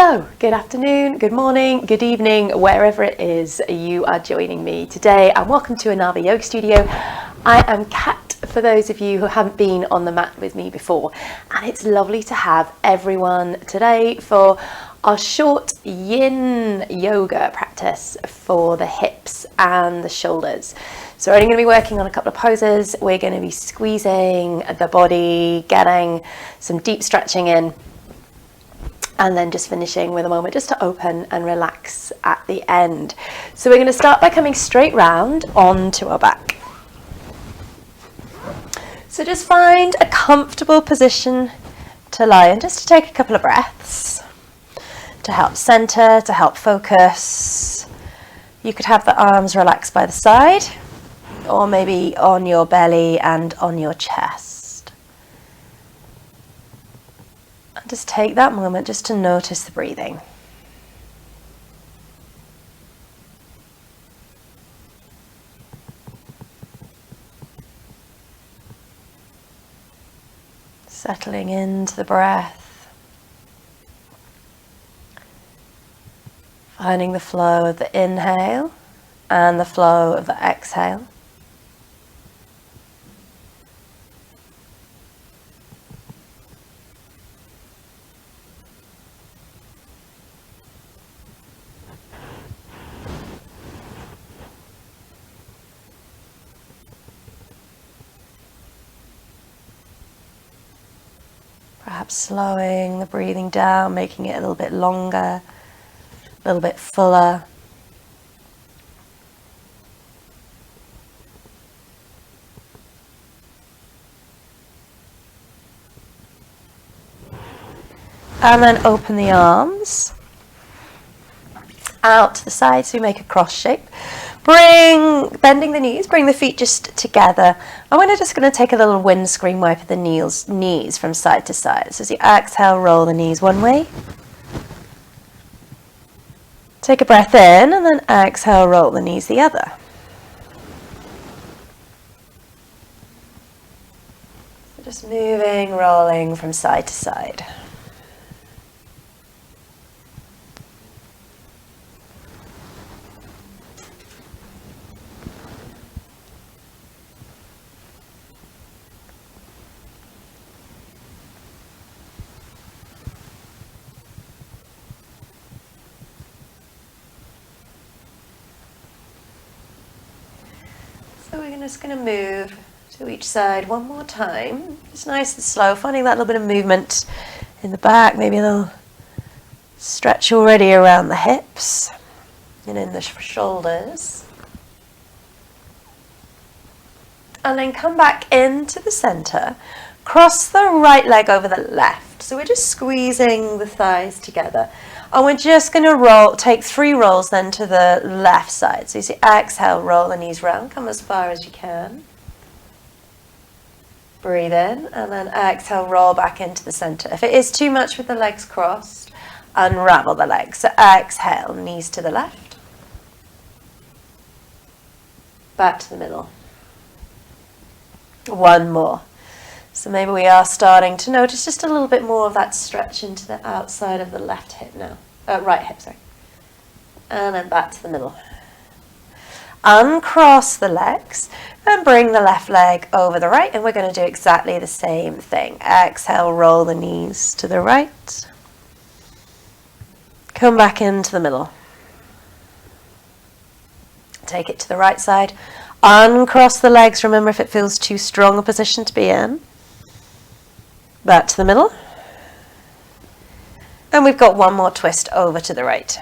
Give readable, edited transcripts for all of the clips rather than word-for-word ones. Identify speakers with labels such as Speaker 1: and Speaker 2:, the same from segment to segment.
Speaker 1: Hello, good afternoon, good morning, good evening, wherever it is you are joining me today, and welcome to another yoga studio. I am Kat, for those of you who haven't been on the mat with me before, and it's lovely to have everyone today for our short yin yoga practice for the hips and the shoulders. So we're only going to be working on a couple of poses. We're going to be squeezing the body, getting some deep stretching in, and then just finishing with a moment just to open and relax at the end. So we're going to start by coming straight round onto our back. So just find a comfortable position to lie in, just to take a couple of breaths to help center, to help focus. You could have the arms relaxed by the side, or maybe on your belly and on your chest. Just take that moment just to notice the breathing. Settling into the breath. Finding the flow of the inhale and the flow of the exhale. Perhaps slowing the breathing down, making it a little bit longer, a little bit fuller. And then open the arms out to the side, so we make a cross shape. Bending the knees, bring the feet just together. And we're just going to take a little windscreen wipe of the knees from side to side. So as you exhale, roll the knees one way. Take a breath in and then exhale, roll the knees the other. So just moving, rolling from side to side. So we're just going to move to each side one more time. It's nice and slow, finding that little bit of movement in the back, maybe a little stretch already around the hips and in the shoulders. And then come back into the center. Cross the right leg over the left. So we're just squeezing the thighs together. And we're just going to take 3 rolls then to the left side. So you see, exhale, roll the knees round, come as far as you can. Breathe in, and then exhale, roll back into the center. If it is too much with the legs crossed, unravel the legs. So exhale, knees to the left. Back to the middle. One more. So maybe we are starting to notice just a little bit more of that stretch into the outside of the left hip now. Right hip, sorry. And then back to the middle. Uncross the legs and bring the left leg over the right, and we're going to do exactly the same thing. Exhale, roll the knees to the right. Come back into the middle. Take it to the right side. Uncross the legs. Remember, if it feels too strong a position to be in. Back to the middle. And we've got one more twist over to the right.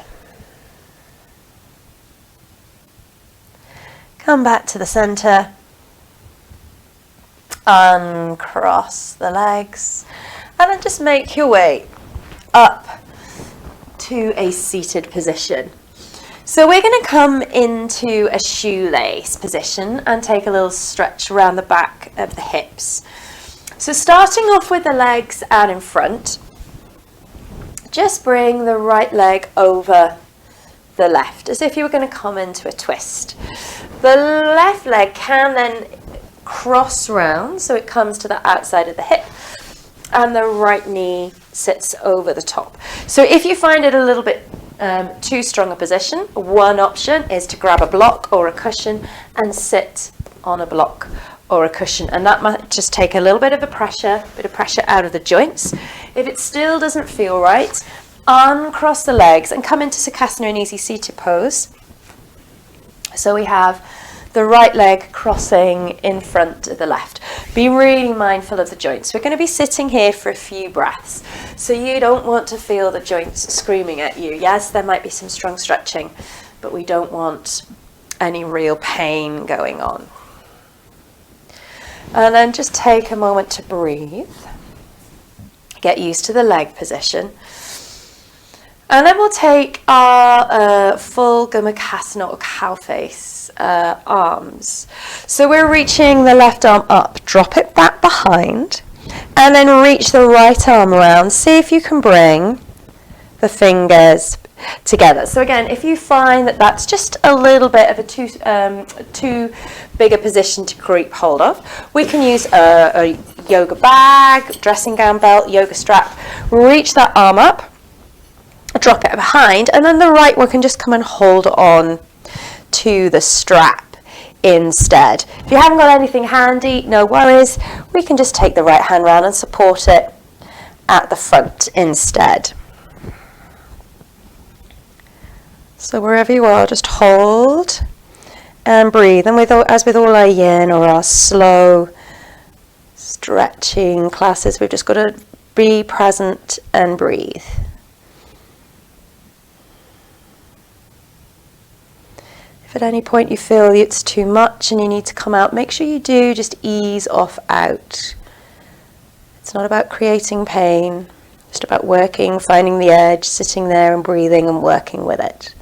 Speaker 1: Come back to the center. Uncross the legs. And then just make your way up to a seated position. So we're going to come into a shoelace position and take a little stretch around the back of the hips. So starting off with the legs out in front, just bring the right leg over the left, as if you were going to come into a twist. The left leg can then cross round, so it comes to the outside of the hip, and the right knee sits over the top. So if you find it a little bit too strong a position, one option is to grab a block or a cushion and sit on a block or a cushion, and that might just take a little bit of pressure out of the joints. If it still doesn't feel right, uncross the legs and come into Sukhasana, an easy seated pose. So we have the right leg crossing in front of the left. Be really mindful of the joints. We're going to be sitting here for a few breaths, so you don't want to feel the joints screaming at you. Yes, there might be some strong stretching, but we don't want any real pain going on. And then just take a moment to breathe. Get used to the leg position. And then we'll take our full Gomukhasana or cow face arms. So we're reaching the left arm up, drop it back behind, and then reach the right arm around. See if you can bring the fingers together. So again, if you find that that's just a little bit of a too big a position to creep hold of, we can use a yoga bag, dressing gown belt, yoga strap. Reach that arm up, drop it behind, and then the right one can just come and hold on to the strap instead. If you haven't got anything handy, no worries. We can just take the right hand round and support it at the front instead. So wherever you are, just hold and breathe. And as with all our yin or our slow stretching classes, we've just got to be present and breathe. If at any point you feel it's too much and you need to come out, make sure you do just ease off out. It's not about creating pain, just about working, finding the edge, sitting there and breathing and working with it.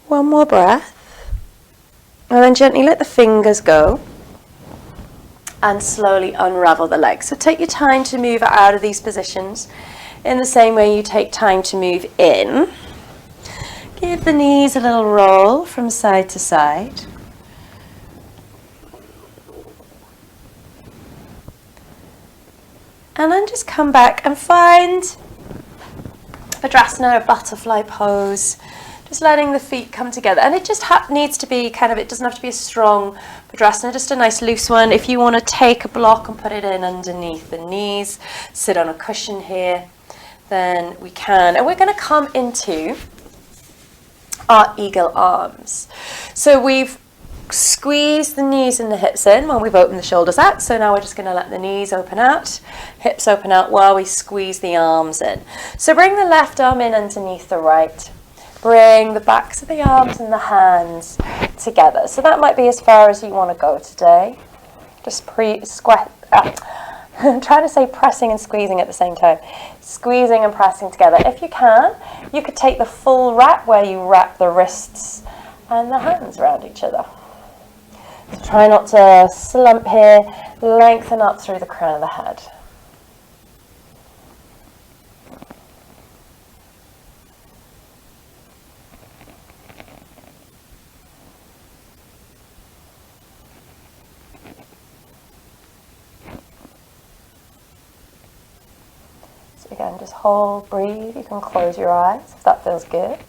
Speaker 1: One more breath, and then gently let the fingers go and slowly unravel the legs. So take your time to move out of these positions in the same way you take time to move in. Give the knees a little roll from side to side. And then just come back and find Badakanasana, a butterfly pose. Just letting the feet come together, and it just needs to be it doesn't have to be a strong Badakanasana, just a nice loose one. If you want to take a block and put it in underneath the knees, sit on a cushion here, then we can. And we're going to come into our eagle arms. So we've squeezed the knees and the hips in when we've opened the shoulders out. So now we're just going to let the knees open out, hips open out while we squeeze the arms in. So bring the left arm in underneath the right. Bring the backs of the arms and the hands together. So that might be as far as you want to go today. Just trying to say pressing and squeezing at the same time. Squeezing and pressing together. If you can, you could take the full wrap where you wrap the wrists and the hands around each other. So try not to slump here. Lengthen up through the crown of the head. Again, just hold, breathe. You can close your eyes if that feels good.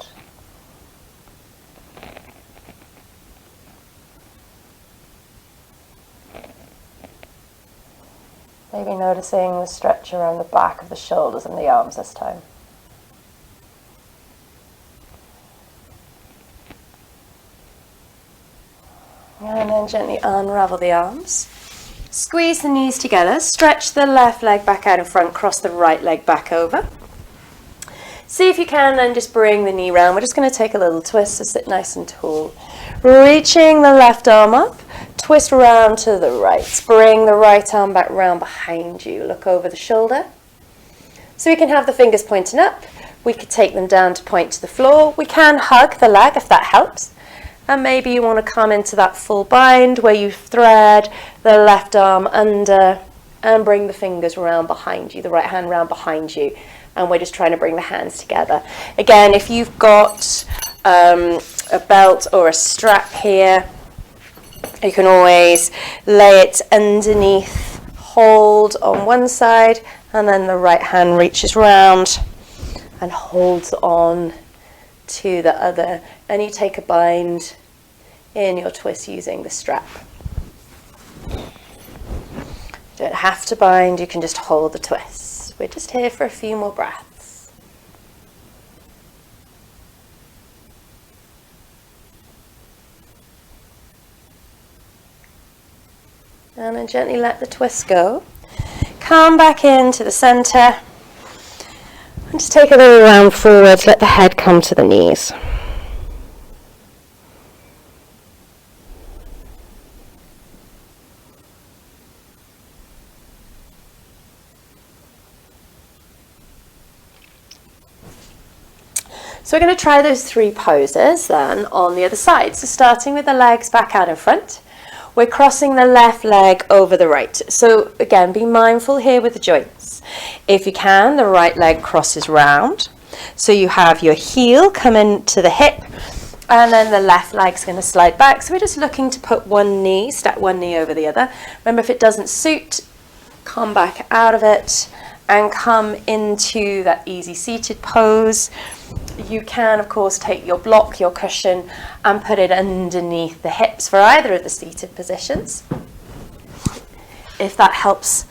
Speaker 1: Maybe noticing the stretch around the back of the shoulders and the arms this time. And then gently unravel the arms. Squeeze the knees together, stretch the left leg back out in front, cross the right leg back over. See if you can then just bring the knee round. We're just going to take a little twist to sit nice and tall. Reaching the left arm up, twist round to the right. Bring the right arm back round behind you. Look over the shoulder. So we can have the fingers pointing up. We could take them down to point to the floor. We can hug the leg if that helps. And maybe you want to come into that full bind where you thread the left arm under and bring the fingers around behind you, the right hand round behind you. And we're just trying to bring the hands together. Again, if you've got a belt or a strap here, you can always lay it underneath, hold on one side, and then the right hand reaches round and holds on to the other. And you take a bind in your twist using the strap. You don't have to bind, you can just hold the twist. We're just here for a few more breaths. And then gently let the twist go. Come back into the center. And just take a little round forwards, let the head come to the knees. So we're going to try those 3 poses then on the other side. So starting with the legs back out in front, we're crossing the left leg over the right. So again, be mindful here with the joints. If you can, the right leg crosses round. So you have your heel come into the hip, and then the left leg's going to slide back. So we're just looking to put one knee, stack one knee over the other. Remember, if it doesn't suit, come back out of it and come into that easy seated pose. You can, of course, take your block, your cushion, and put it underneath the hips for either of the seated positions. If that helps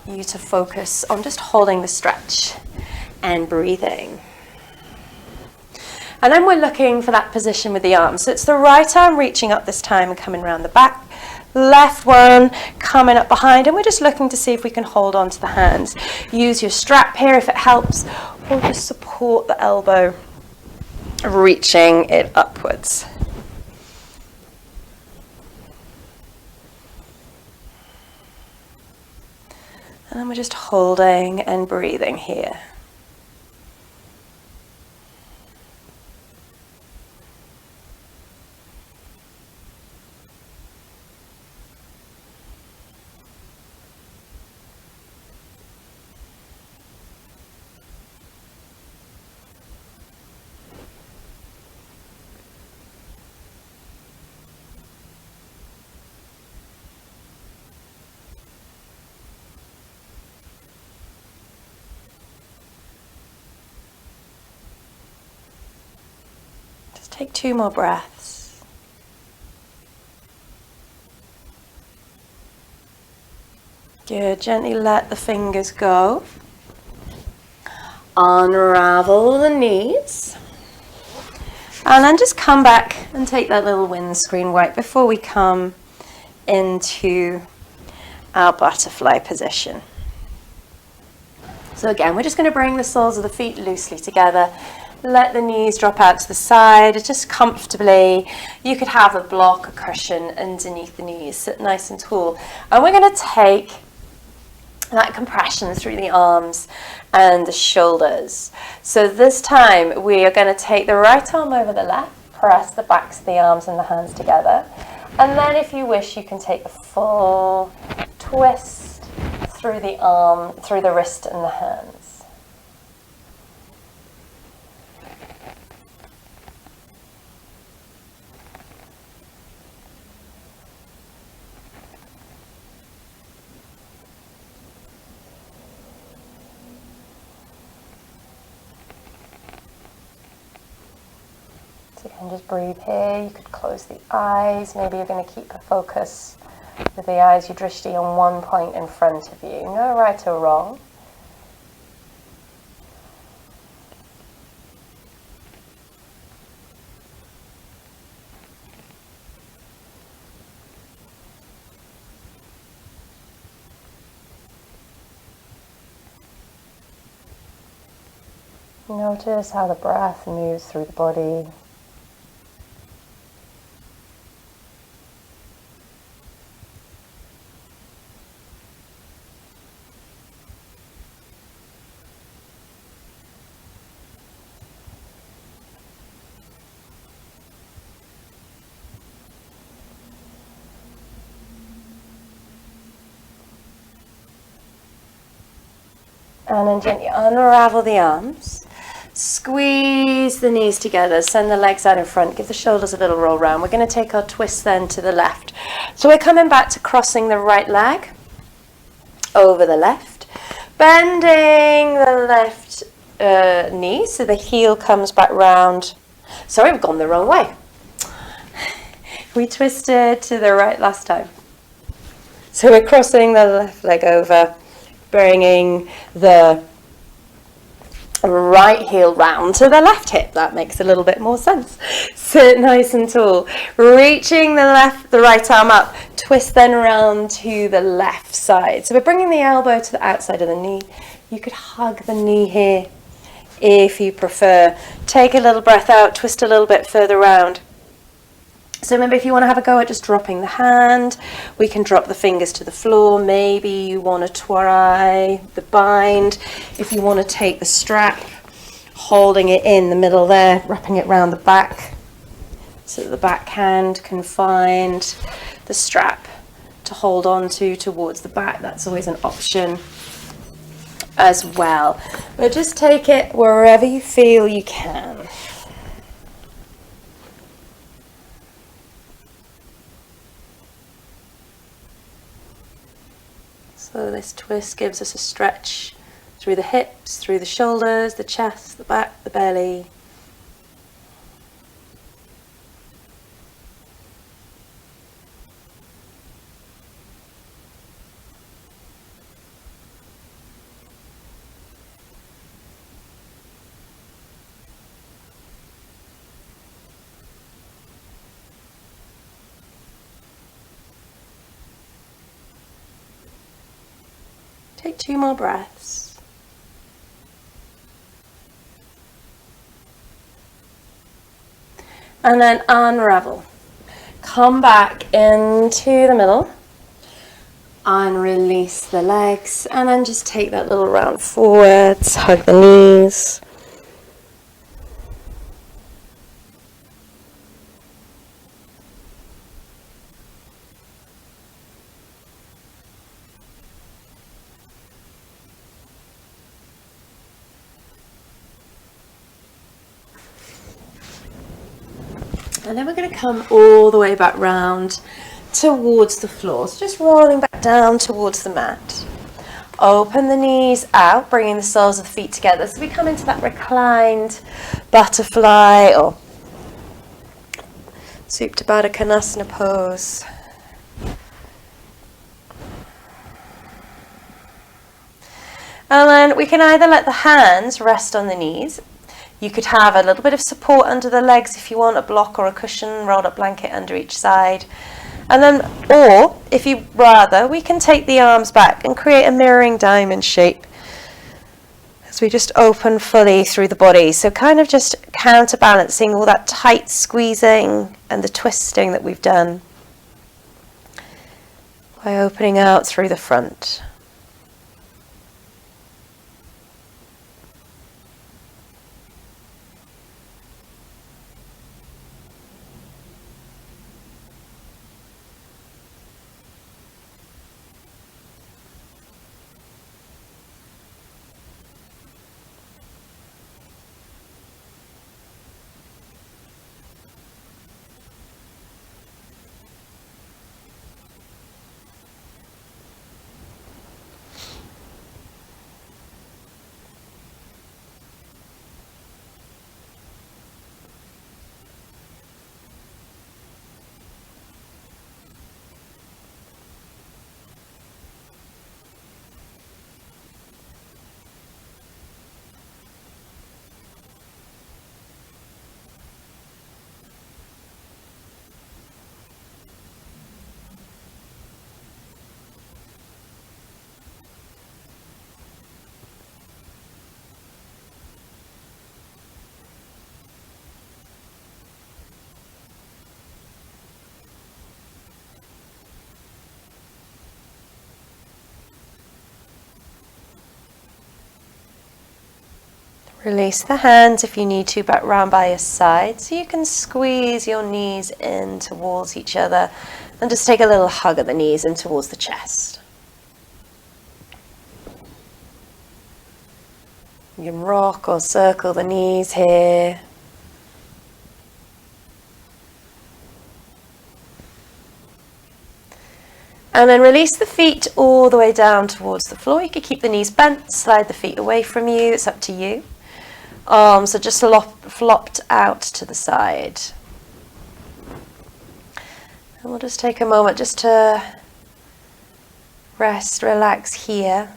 Speaker 1: you to focus on just holding the stretch and breathing. And then we're looking for that position with the arms. So it's the right arm reaching up this time and coming around the back. Left one coming up behind, and we're just looking to see if we can hold on to the hands. Use your strap here if it helps, or just support the elbow, reaching it upwards. And then we're just holding and breathing here. Take 2 more breaths. Good. Gently let the fingers go. Unravel the knees. And then just come back and take that little windscreen wipe before we come into our butterfly position. So again, we're just going to bring the soles of the feet loosely together. Let the knees drop out to the side, just comfortably. You could have a block, a cushion underneath the knees, sit nice and tall. And we're going to take that compression through the arms and the shoulders. So this time we are going to take the right arm over the left, press the backs of the arms and the hands together. And then if you wish, you can take the full twist through the arm, through the wrist and the hands. So you can just breathe here. You could close the eyes. Maybe you're going to keep a focus with the eyes, your drishti on one point in front of you. No right or wrong. Notice how the breath moves through the body. And then gently unravel the arms. Squeeze the knees together, send the legs out in front, give the shoulders a little roll round. We're going to take our twist then to the left. So we're coming back to crossing the right leg over the left, bending the left knee so the heel comes back round. Sorry, we've gone the wrong way. We twisted to the right last time. So we're crossing the left leg over, bringing the right heel round to the left hip. That makes a little bit more sense. Sit nice and tall, reaching the right arm up, twist then around to the left side. So we're bringing the elbow to the outside of the knee. You could hug the knee here if you prefer. Take a little breath out, twist a little bit further round. So remember, if you want to have a go at just dropping the hand, we can drop the fingers to the floor. Maybe you want to try the bind. If you want to take the strap, holding it in the middle there, wrapping it around the back so that the back hand can find the strap to hold on to towards the back. That's always an option as well. But just take it wherever you feel you can. So this twist gives us a stretch through the hips, through the shoulders, the chest, the back, the belly. Take 2 more breaths. And then unravel. Come back into the middle. And release the legs. And then just take that little round forwards. Hug the knees. And then we're going to come all the way back round towards the floor. So just rolling back down towards the mat. Open the knees out, bringing the soles of the feet together. So we come into that reclined butterfly or Supta Badakanasana pose. And then we can either let the hands rest on the knees. You could have a little bit of support under the legs if you want, a block or a cushion, rolled up blanket under each side. And then, or if you rather, we can take the arms back and create a mirroring diamond shape as we just open fully through the body. So kind of just counterbalancing all that tight squeezing and the twisting that we've done by opening out through the front. Release the hands if you need to back round by your side, so you can squeeze your knees in towards each other and just take a little hug at the knees and towards the chest. You can rock or circle the knees here. And then release the feet all the way down towards the floor. You could keep the knees bent, slide the feet away from you. It's up to you. Arms are just flopped out to the side. And we'll just take a moment just to rest, relax here.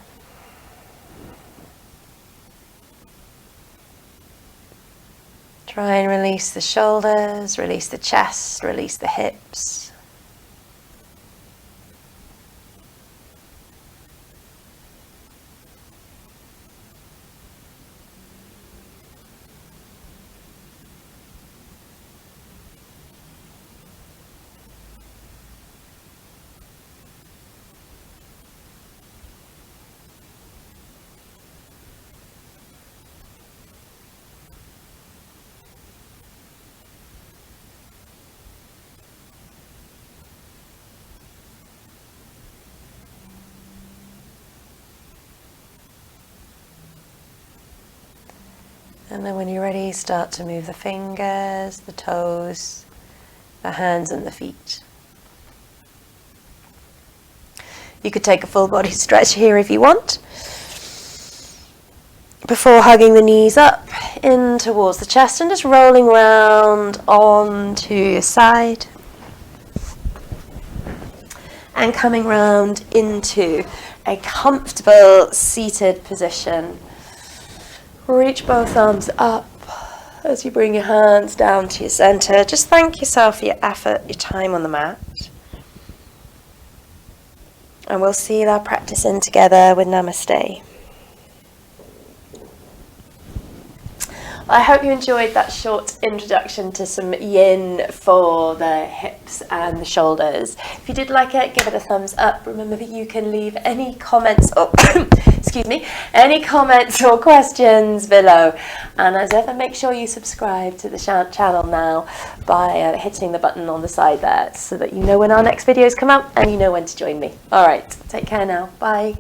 Speaker 1: Try and release the shoulders, release the chest, release the hips. And then when you're ready, start to move the fingers, the toes, the hands and the feet. You could take a full body stretch here if you want, before hugging the knees up in towards the chest and just rolling round onto your side. And coming round into a comfortable seated position. Reach both arms up as you bring your hands down to your center. Just thank yourself for your effort, your time on the mat. And we'll seal our practice in together with Namaste. I hope you enjoyed that short introduction to some yin for the hips and the shoulders. If you did like it, give it a thumbs up. Remember that you can leave any comments or any comments or questions below. And as ever, make sure you subscribe to the channel now by hitting the button on the side there so that you know when our next videos come out and you know when to join me. All right, take care now. Bye.